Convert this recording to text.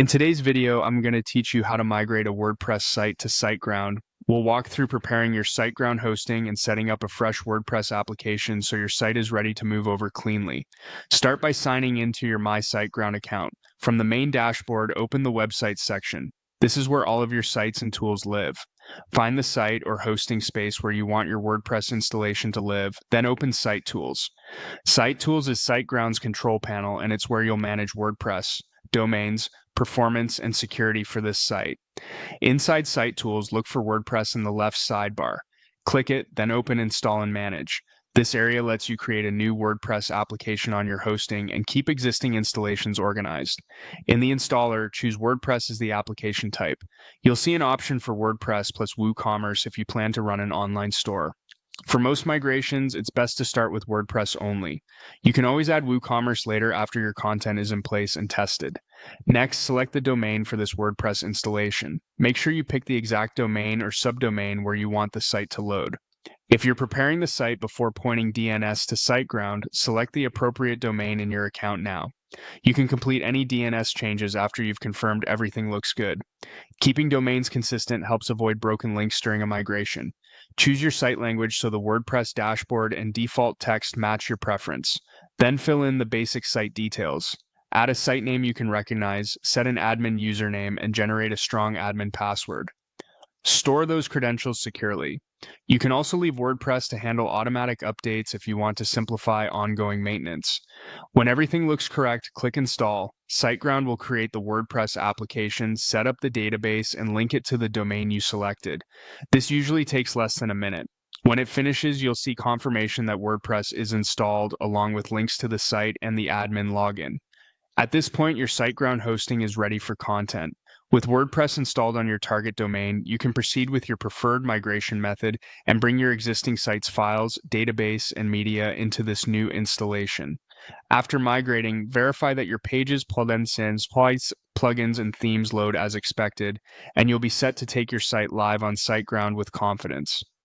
In today's video, I'm going to teach you how to migrate a WordPress site to Siteground. We'll walk through preparing your Siteground hosting and setting up a fresh WordPress application so your site is ready to move over cleanly. Start by signing into your My Siteground account. From the main dashboard, open the website section. This is where all of your sites and tools live. Find the site or hosting space where you want your WordPress installation to live, then open Site Tools. Site Tools is Siteground's control panel, and it's where you'll manage WordPress, domains, performance, and security for this site. Inside Site Tools, look for WordPress in the left sidebar. Click it, then open Install and Manage. This area lets you create a new WordPress application on your hosting and keep existing installations organized. In the installer, choose WordPress as the application type. You'll see an option for WordPress plus WooCommerce if you plan to run an online store. For most migrations, it's best to start with WordPress only. You can always add WooCommerce later after your content is in place and tested. Next, select the domain for this WordPress installation. Make sure you pick the exact domain or subdomain where you want the site to load. If you're preparing the site before pointing DNS to Siteground, select the appropriate domain in your account now. You can complete any DNS changes after you've confirmed everything looks good. Keeping domains consistent helps avoid broken links during a migration. Choose your site language so the WordPress dashboard and default text match your preference. Then fill in the basic site details. Add a site name you can recognize, set an admin username, and generate a strong admin password. Store those credentials securely. You can also leave WordPress to handle automatic updates if you want to simplify ongoing maintenance. When everything looks correct, click Install. Siteground will create the WordPress application, set up the database, and link it to the domain you selected. This usually takes less than a minute. When it finishes, you'll see confirmation that WordPress is installed along with links to the site and the admin login. At this point, your Siteground hosting is ready for content. With WordPress installed on your target domain, you can proceed with your preferred migration method and bring your existing site's files, database, and media into this new installation. After migrating, verify that your pages, plugins, and themes load as expected, and you'll be set to take your site live on Siteground with confidence.